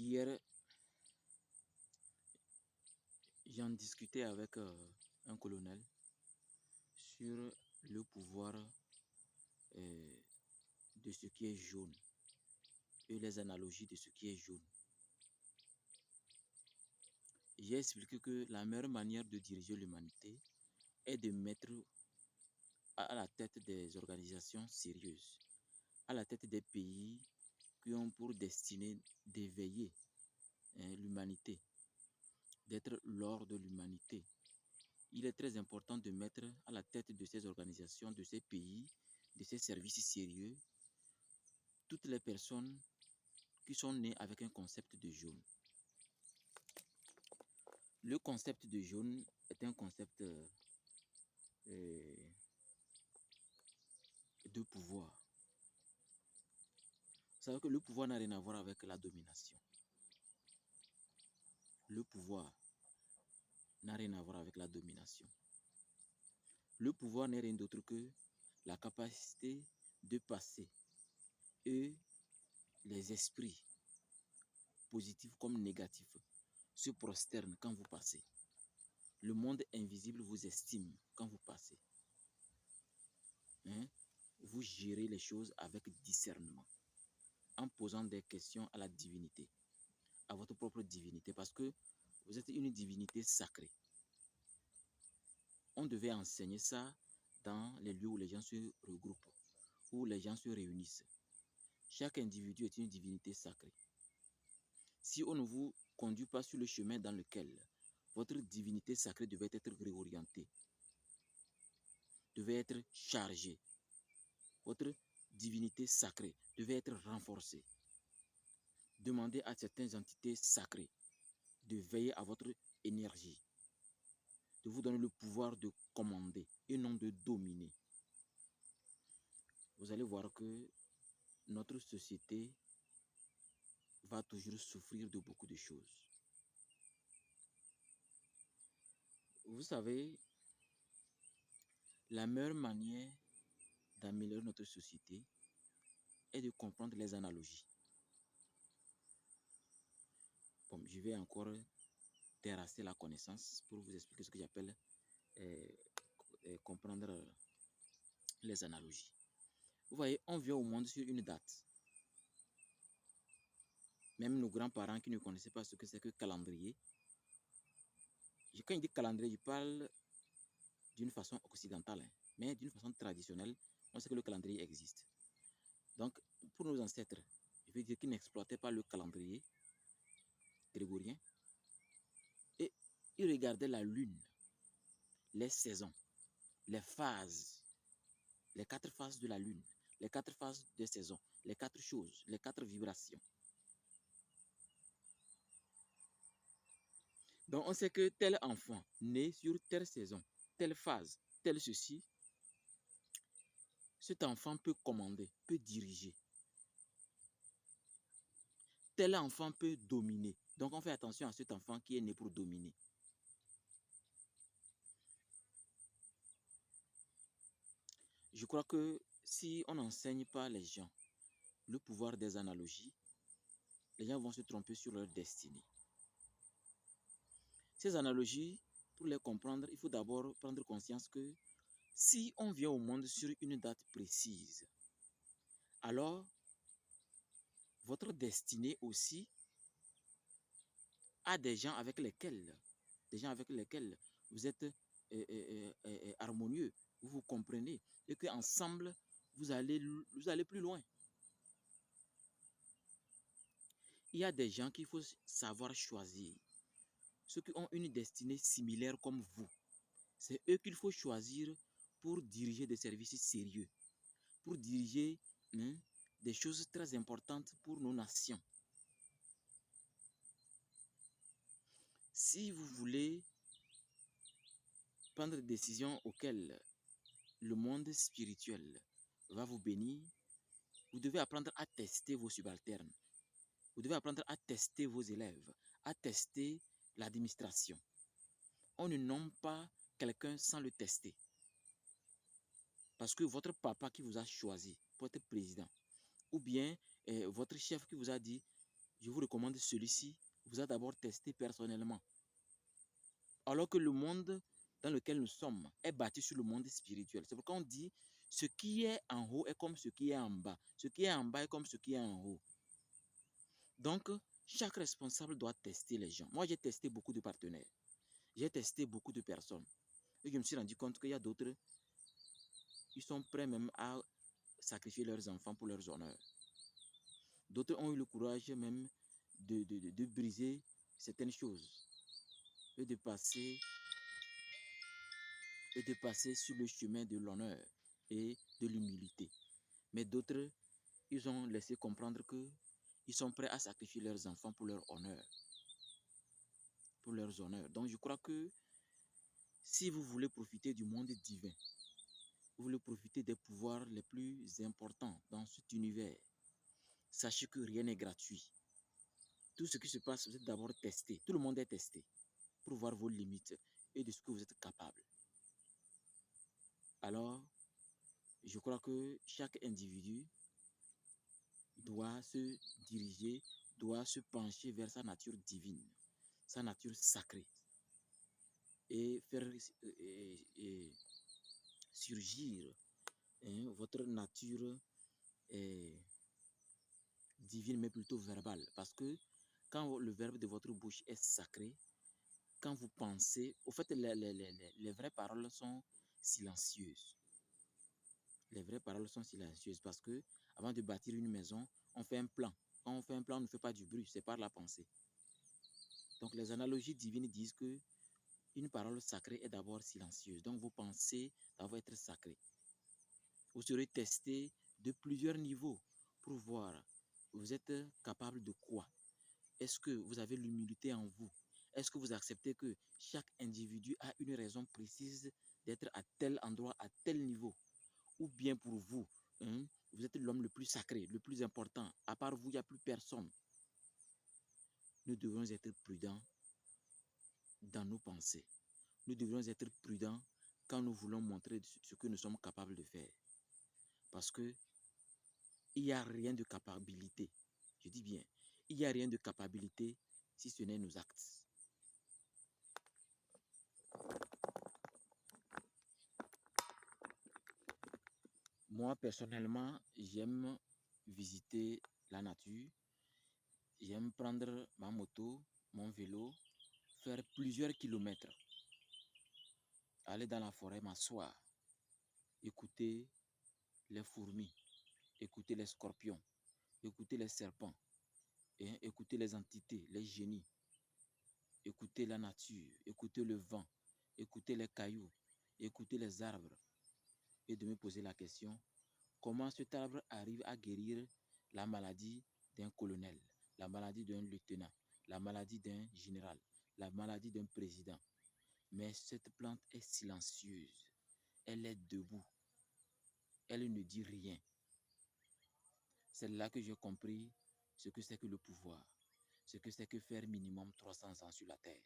Hier, j'en discutais avec un colonel sur le pouvoir de ce qui est jaune et les analogies de ce qui est jaune. J'ai expliqué que la meilleure manière de diriger l'humanité est de mettre à la tête des organisations sérieuses, à la tête des pays qui ont pour destinée d'éveiller l'humanité, d'être l'or de l'humanité. Il est très important de mettre à la tête de ces organisations, de ces pays, de ces services sérieux, toutes les personnes qui sont nées avec un concept de jaune. Le concept de jaune est un concept de pouvoir. Vous savez que le pouvoir n'a rien à voir avec la domination. Le pouvoir n'a rien à voir avec la domination. Le pouvoir n'est rien d'autre que la capacité de passer et les esprits positifs comme négatifs se prosternent quand vous passez. Le monde invisible vous estime quand vous passez. Vous gérez les choses avec discernement, en posant des questions à la divinité, à votre propre divinité, parce que vous êtes une divinité sacrée. On devait enseigner ça dans les lieux où les gens se regroupent, où les gens se réunissent. Chaque individu est une divinité sacrée. Si on ne vous conduit pas sur le chemin dans lequel votre divinité sacrée devait être réorientée, devait être chargée, votre divinité sacrée devait être renforcée. Demandez à certaines entités sacrées de veiller à votre énergie, de vous donner le pouvoir de commander et non de dominer. Vous allez voir que notre société va toujours souffrir de beaucoup de choses. Vous savez, la meilleure manière d'améliorer notre société est de comprendre les analogies. Bon, je vais encore terrasser la connaissance pour vous expliquer ce que j'appelle comprendre les analogies. Vous voyez, on vient au monde sur une date. Même nos grands-parents qui ne connaissaient pas ce que c'est que calendrier. Quand je dis calendrier, je parle d'une façon occidentale, mais d'une façon traditionnelle, on sait que le calendrier existe. Donc, pour nos ancêtres, je veux dire qu'ils n'exploitaient pas le calendrier grégorien et ils regardaient la lune, les saisons, les phases, les 4 phases de la lune, les 4 phases des saisons, les 4 choses, les 4 vibrations. Donc, on sait que tel enfant né sur telle saison, telle phase, tel ceci, cet enfant peut commander, peut diriger. Tel enfant peut dominer. Donc, on fait attention à cet enfant qui est né pour dominer. Je crois que si on n'enseigne pas les gens le pouvoir des analogies, les gens vont se tromper sur leur destinée. Ces analogies, pour les comprendre, il faut d'abord prendre conscience que si on vient au monde sur une date précise, alors votre destinée aussi a des gens avec lesquels vous êtes harmonieux, vous vous comprenez et qu'ensemble, vous allez plus loin. Il y a des gens qu'il faut savoir choisir. Ceux qui ont une destinée similaire comme vous, c'est eux qu'il faut choisir pour diriger des services sérieux, pour diriger des choses très importantes pour nos nations. Si vous voulez prendre des décisions auxquelles le monde spirituel va vous bénir, vous devez apprendre à tester vos subalternes. Vous devez apprendre à tester vos élèves, à tester l'administration. On ne nomme pas quelqu'un sans le tester. Parce que votre papa qui vous a choisi pour être président, ou bien votre chef qui vous a dit, je vous recommande celui-ci. Vous a d'abord testé personnellement. Alors que le monde dans lequel nous sommes est bâti sur le monde spirituel. C'est pourquoi on dit ce qui est en haut est comme ce qui est en bas. Ce qui est en bas est comme ce qui est en haut. Donc, chaque responsable doit tester les gens. Moi, j'ai testé beaucoup de partenaires. J'ai testé beaucoup de personnes. Et je me suis rendu compte qu'il y a d'autres, ils sont prêts même à sacrifier leurs enfants pour leurs honneurs. D'autres ont eu le courage même de briser certaines choses et de passer sur le chemin de l'honneur et de l'humilité. Mais d'autres, ils ont laissé comprendre qu'ils sont prêts à sacrifier leurs enfants pour leur honneur. Pour leurs honneurs. Donc je crois que si vous voulez profiter du monde divin, vous voulez profiter des pouvoirs les plus importants dans cet univers, sachez que rien n'est gratuit. Tout ce qui se passe, vous êtes d'abord testé. Tout le monde est testé pour voir vos limites et de ce que vous êtes capable. Alors, je crois que chaque individu doit se diriger, doit se pencher vers sa nature divine, sa nature sacrée, et faire surgir votre nature divine, mais plutôt verbale. Parce que quand le verbe de votre bouche est sacré, quand vous pensez, au fait, les vraies paroles sont silencieuses. Les vraies paroles sont silencieuses parce que avant de bâtir une maison, on fait un plan. Quand on fait un plan, on ne fait pas du bruit, c'est par la pensée. Donc les analogies divines disent que une parole sacrée est d'abord silencieuse. Donc vos pensées doivent être sacrées. Vous serez testé de plusieurs niveaux pour voir vous êtes capable de quoi. Est-ce que vous avez l'humilité en vous? Est-ce que vous acceptez que chaque individu a une raison précise d'être à tel endroit, à tel niveau? Ou bien pour vous, vous êtes l'homme le plus sacré, le plus important. À part vous, il n'y a plus personne. Nous devons être prudents dans nos pensées. Nous devons être prudents quand nous voulons montrer ce que nous sommes capables de faire. Parce que il n'y a rien de capacité. Je dis bien, il n'y a rien de capacité si ce n'est nos actes. Moi, personnellement, j'aime visiter la nature. J'aime prendre ma moto, mon vélo, faire plusieurs kilomètres. Aller dans la forêt, m'asseoir, écouter les fourmis, écouter les scorpions, écouter les serpents, et écouter les entités, les génies, écouter la nature, écouter le vent, écouter les cailloux, écouter les arbres et de me poser la question, comment cet arbre arrive à guérir la maladie d'un colonel, la maladie d'un lieutenant, la maladie d'un général, la maladie d'un président. Mais cette plante est silencieuse, elle est debout, elle ne dit rien. C'est là que j'ai compris ce que c'est que le pouvoir, ce que c'est que faire minimum 300 ans sur la terre.